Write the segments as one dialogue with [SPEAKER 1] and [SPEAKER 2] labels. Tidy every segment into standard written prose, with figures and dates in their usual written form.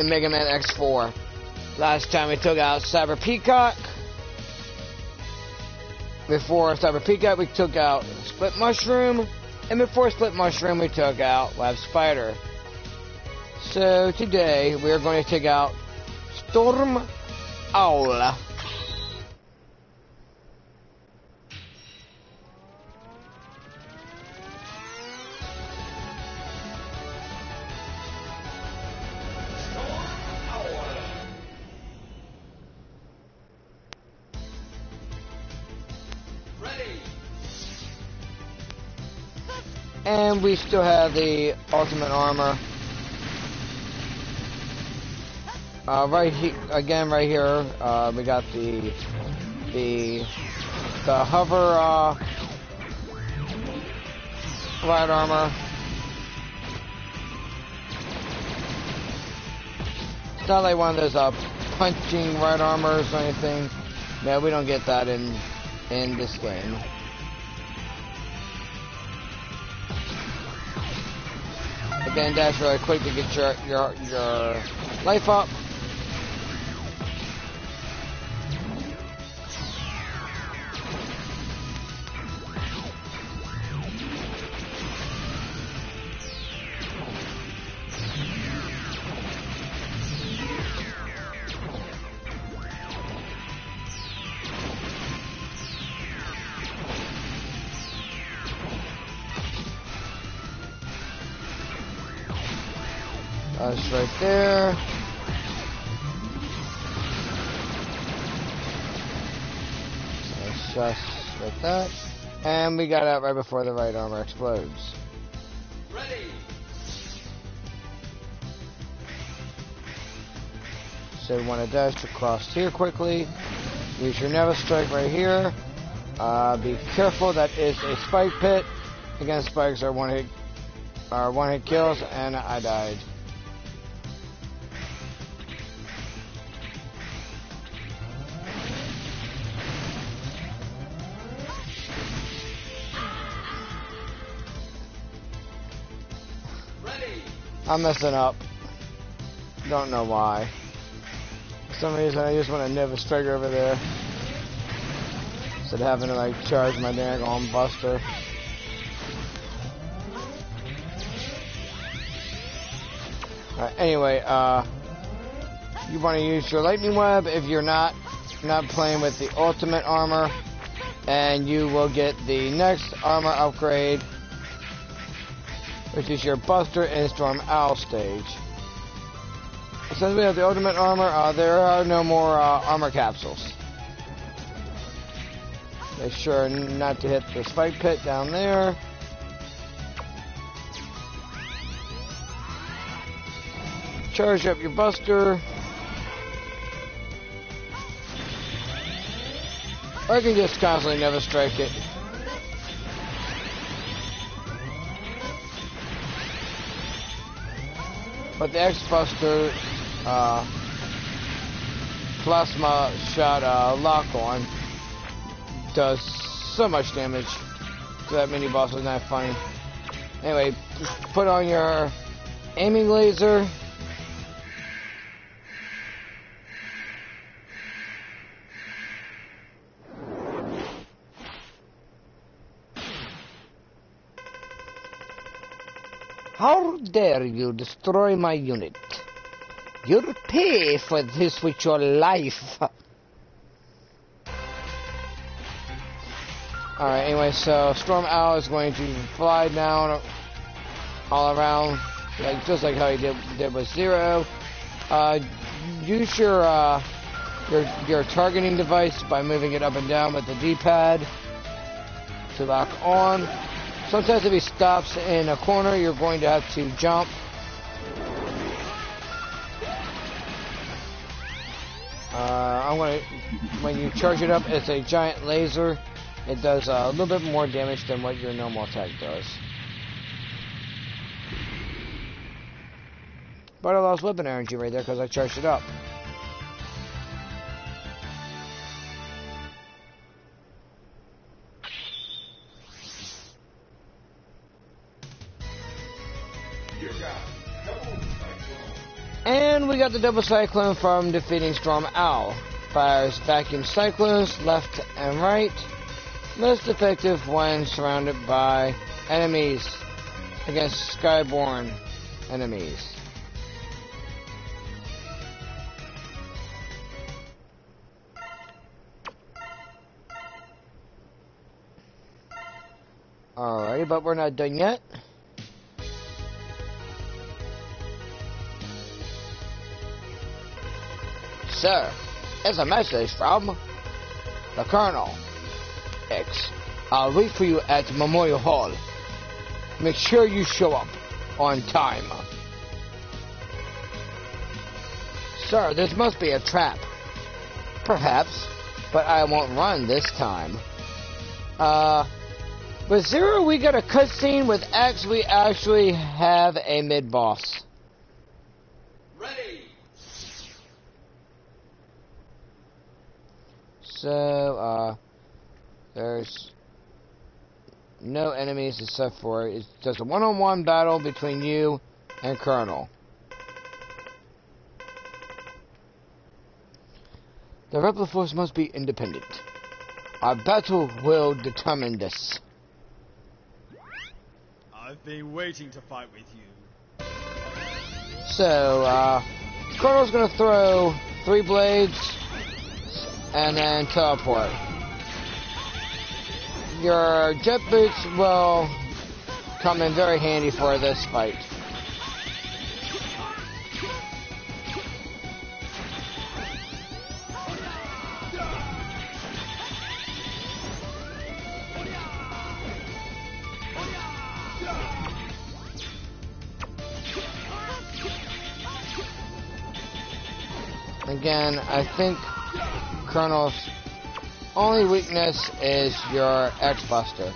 [SPEAKER 1] in Mega Man X4. Last time we took out Cyber Peacock. Before Cyber Peacock, we took out Split Mushroom. And before Split Mushroom, we took out Web Spider. So today, we are going to take out Storm Owl. And we still have the ultimate armor. Right here, again, right here, we got the hover ride armor. It's not like one of those punching ride armors or anything. No, we don't get that in this game. Again, dash really quick to get your life up. That's right there. So just like that. And we got out right before the right armor explodes. Ready. So we want to dash across here quickly. Use your Neva Strike right here. Be careful, that is a spike pit. Again, spikes are one hit kills, and I died. I'm messing up. Don't know why. For some reason, I just want to Neva Strike over there instead of having to like charge my daggone Buster. Alright, anyway, you want to use your Lightning Web if you're not playing with the ultimate armor, and you will get the next armor upgrade, which is your Buster and Storm Owl stage. Since we have the ultimate armor, there are no more armor capsules. Make sure not to hit the spike pit down there. Charge up your Buster. Or you can just constantly Neva Strike it. But the X-Buster Plasma Shot Lock-On does so much damage to that mini-boss. It's not funny. Anyway, put on your aiming laser. How dare you destroy my unit? You'll pay for this with your life. Alright, anyway, so Storm Owl is going to fly down all around, just like how he did with Zero. Use your targeting device by moving it up and down with the D-pad to lock on. Sometimes if he stops in a corner, you're going to have to jump. When you charge it up, it's a giant laser. It does a little bit more damage than what your normal attack does. But I lost weapon energy right there because I charged it up. And we got the double cyclone from defeating Storm Owl. Fires vacuum cyclones left and right. Most effective when surrounded by enemies against Skyborn enemies. Alrighty, but we're not done yet. Sir, it's a message from the Colonel. X. I'll wait for you at Memorial Hall. Make sure you show up on time. Sir, this must be a trap. Perhaps, but I won't run this time. With Zero, we got a cutscene. With X, we actually have a mid-boss.
[SPEAKER 2] Ready.
[SPEAKER 1] So, there's no enemies except for it's just a one-on-one battle between you and Colonel. The Rebel force must be independent. Our battle will determine this.
[SPEAKER 2] I've been waiting to fight with you.
[SPEAKER 1] So, Colonel's gonna throw 3 blades and then teleport. Your jet boots will come in very handy for this fight. Again, I think Colonel's only weakness is your X-Buster.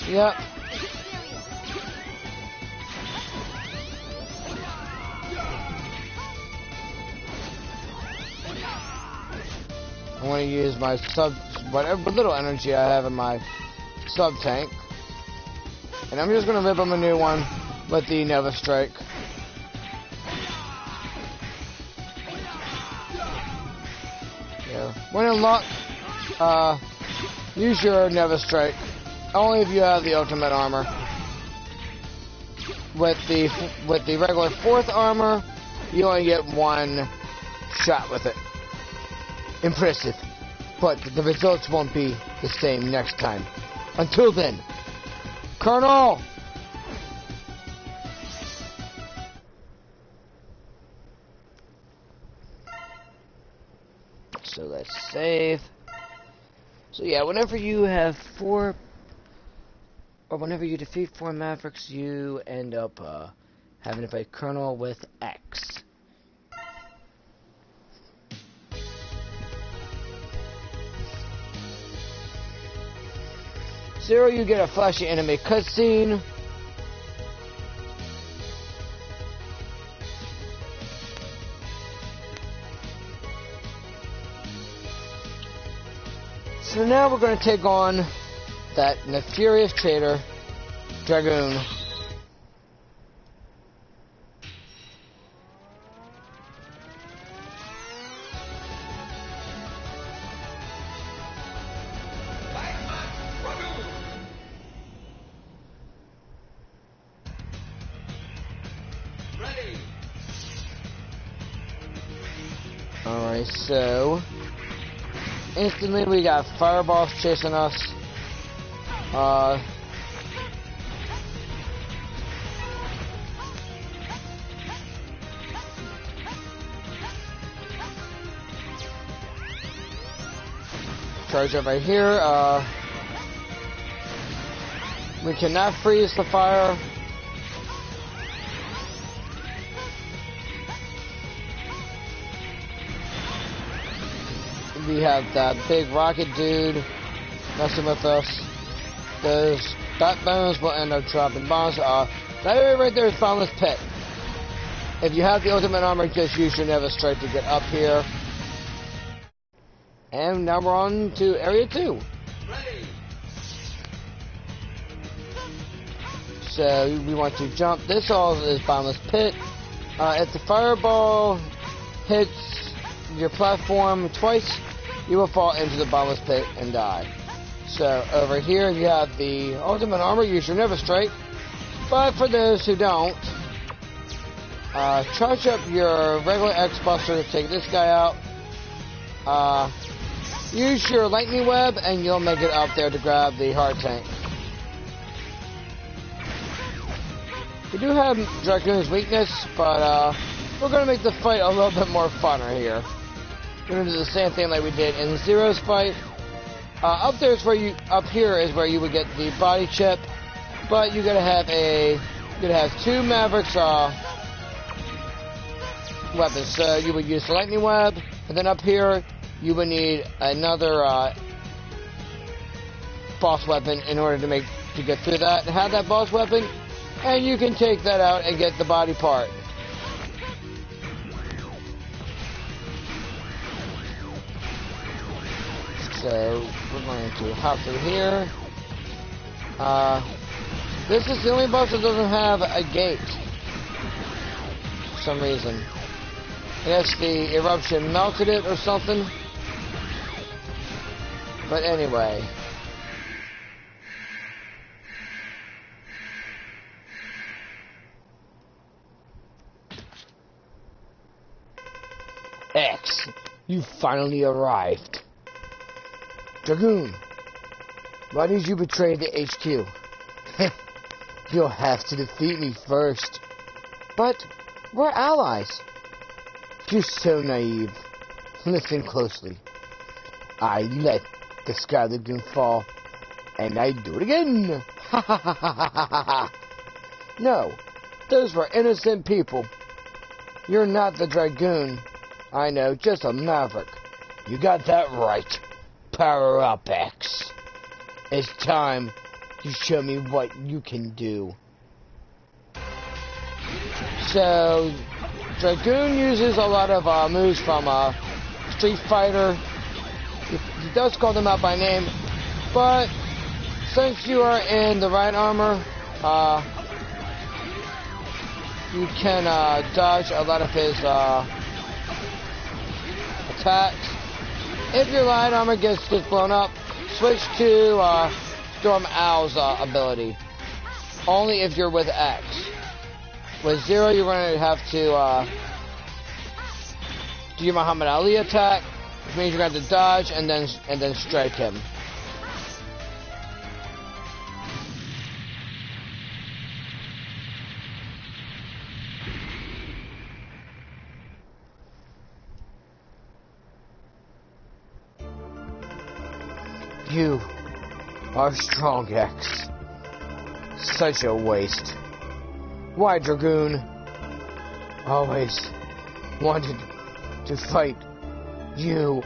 [SPEAKER 1] Yep. I want to use my whatever little energy I have in my sub-tank. And I'm just going to rip him a new one with the Nova Strike. When in luck, use your Nova Strike. Only if you have the ultimate armor. With the regular 4th armor, you only get 1 shot with it. Impressive. But the results won't be the same next time. Until then, Colonel! So let's save. So yeah, whenever you have 4, or whenever you defeat 4 Mavericks, you end up having to fight Colonel with X. Zero, you get a flashy enemy cutscene. So now we're going to take on that nefarious traitor, Dragoon. Alright, so instantly we got fireballs chasing us. Charge over here. We cannot freeze the fire. We have that big rocket dude messing with us. Those bat bones will end up dropping bombs. That area right there is Bottomless Pit. If you have the ultimate armor, just use your Nova Strike to get up here. And now we're on to Area 2. So we want to jump. This all is bottomless pit. If the fireball hits your platform twice, you will fall into the bottomless pit and die. So over here you have the ultimate armor. Use your Nova Strike. But for those who don't, charge up your regular X-Buster to take this guy out. Use your lightning web and you'll make it up there to grab the heart tank. We do have Dragoon's weakness, but we're going to make the fight a little bit more funner here. We're going to do the same thing like we did in Zero's fight. Up here is where you would get the body chip, but you gotta have two Mavericks weapons. So you would use the lightning web, and then up here you would need another boss weapon in order to get through that and have that boss weapon, and you can take that out and get the body part. So we're going to hop through here. This is the only boss that doesn't have a gate for some reason. I guess the eruption melted it or something. But anyway. X, you finally arrived. Dragoon, why did you betray the HQ? You'll have to defeat me first. But we're allies. You're so naive. Listen closely. I let the Sky Lagoon fall, and I do it again. Ha ha ha ha ha ha. No, those were innocent people. You're not the Dragoon. I know, just a maverick. You got that right. Power up, X. It's time to show me what you can do. So, Dragoon uses a lot of moves from Street Fighter. He does call them out by name, but since you are in the right armor, you can dodge a lot of his attacks. If your light armor gets blown up, switch to Storm Owl's ability. Only if you're with X. With Zero, you're going to have to do your Muhammad Ali attack, which means you're going to have to dodge and then strike him. You are strong, X. Such a waste. Why, Dragoon? Always wanted to fight you.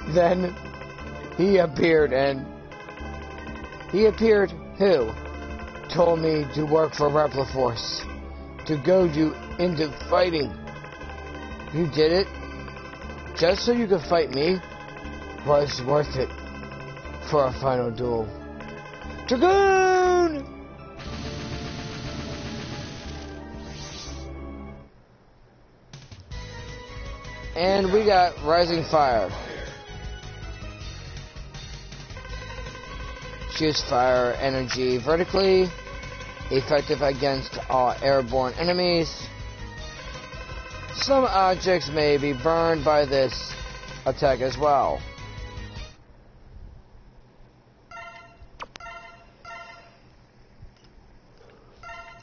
[SPEAKER 1] Then he appeared who? Told me to work for Repliforce, to goad you into fighting. You did it? Just so you could fight me? Was worth it. For a final duel. Dragoon! And we got Rising Fire. Shoots fire energy vertically. Effective against all airborne enemies. Some objects may be burned by this attack as well.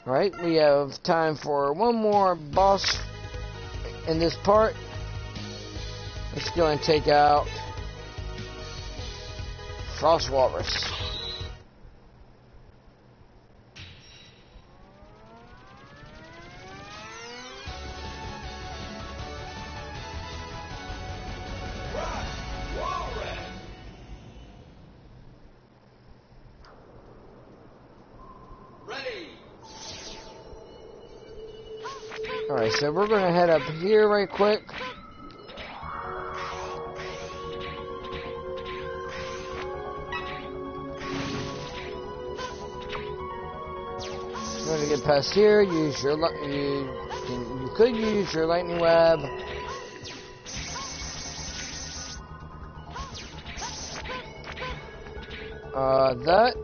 [SPEAKER 1] Alright, we have time for one more boss in this part. Let's go and take out Frost Walrus. Alright, so we're going to head up here right quick. past here, use your you could use your lightning web. That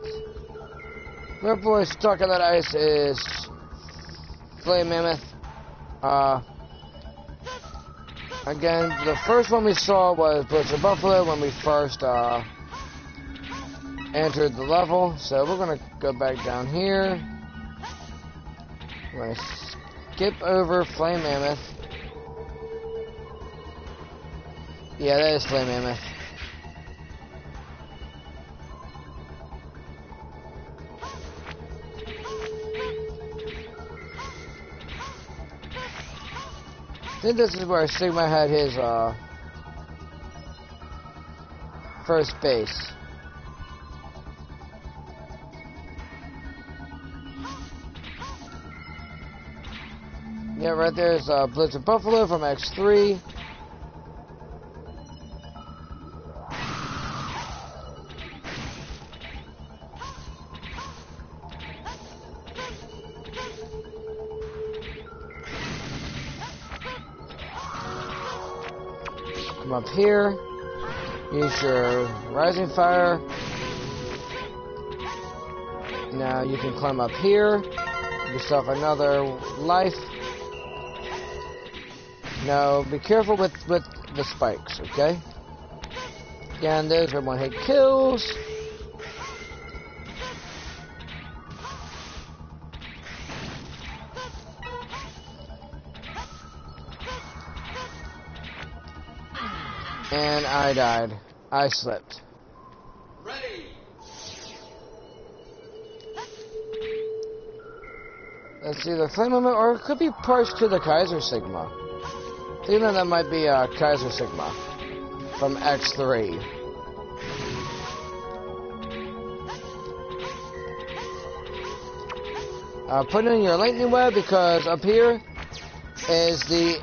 [SPEAKER 1] wherefore stuck in that ice is Flame Mammoth. Again, the first one we saw was Blizzard Buffalo when we first entered the level. So we're gonna go back down here. We're gonna skip over Flame Mammoth. Yeah, that is Flame Mammoth. I think this is where Sigma had his first base. Yeah, right there is Blizzard Buffalo from X3. Come up here, use your Rising Fire. Now you can climb up here, give yourself another life. Now be careful with the spikes, okay? Again, those are one-hit kills. And I died. I slipped.
[SPEAKER 2] Ready.
[SPEAKER 1] Let's see, the Flame Moment, or it could be parts to the Kaiser Sigma. I think that might be Kaiser Sigma from X3. Put in your lightning web because up here is the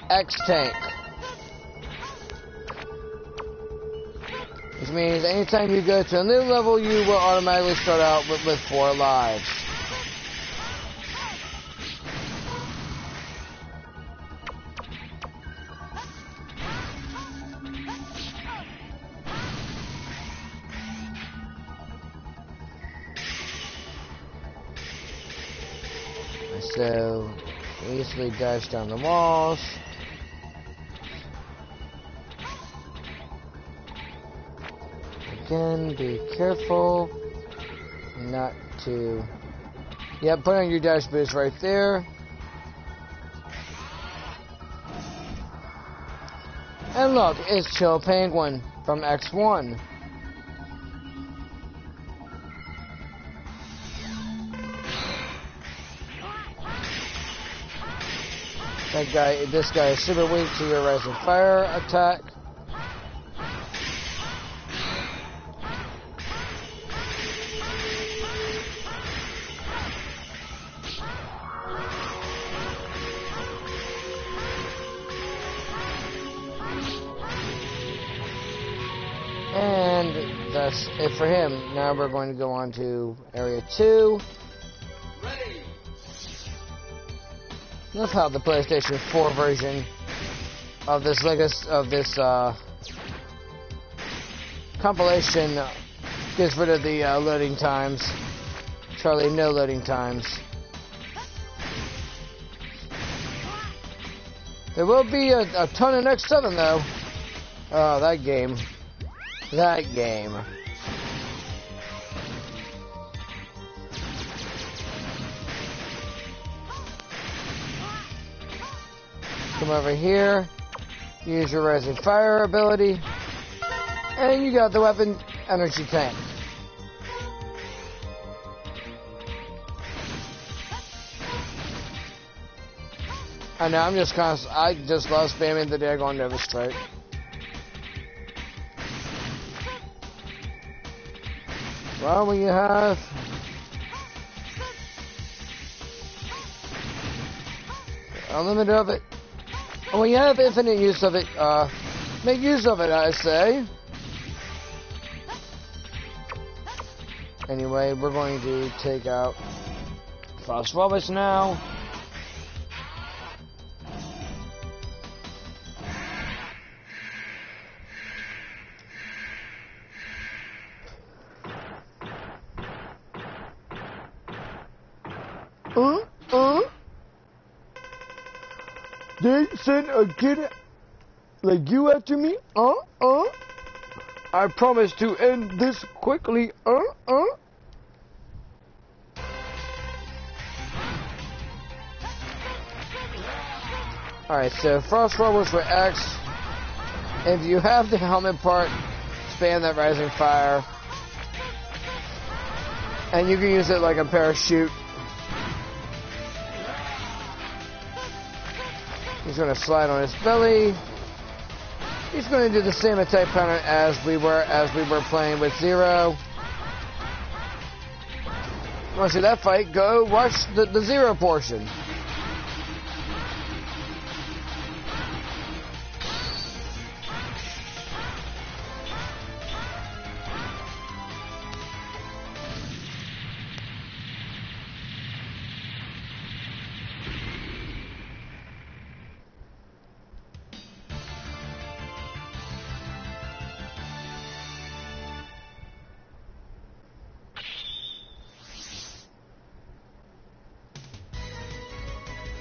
[SPEAKER 1] X tank. Which means anytime you go to a new level, you will automatically start out with 4 lives. So, easily dash down the walls. Again, be careful not to... Yeah, put on your dash boost right there. And look, it's Chill Penguin from X1. This guy is super weak to your Rising Fire attack. And that's it for him. Now we're going to go on to Area 2.
[SPEAKER 2] Ready.
[SPEAKER 1] Love how the PlayStation 4 version of this compilation gets rid of the loading times. Charlie, no loading times. There will be a ton of X7 though. Oh, that game. That game. Come over here, use your Rising Fire ability, and you got the weapon energy tank. I know, I just love spamming the daggone Nova Strike. Well, when you have unlimited of it, and when you have infinite use of it, make use of it, I say. Anyway, we're going to take out Frostwobus now. They sent a kid like you after me? I promise to end this quickly. Alright, so Frost Robbers for X. If you have the helmet part, spam that Rising Fire. And you can use it like a parachute. He's going to slide on his belly. He's going to do the same attack pattern as we were playing with Zero. You want to see that fight? Go watch the Zero portion.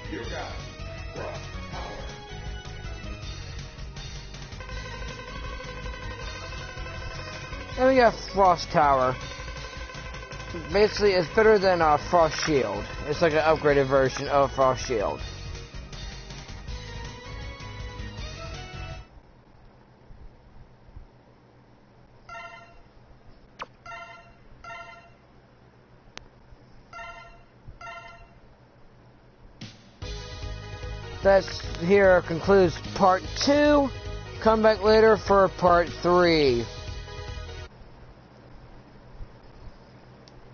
[SPEAKER 2] You got Frost Power.
[SPEAKER 1] And we got Frost Tower. Basically, it's better than Frost Shield. It's like an upgraded version of Frost Shield. That's here concludes part 2. Come back later for part 3.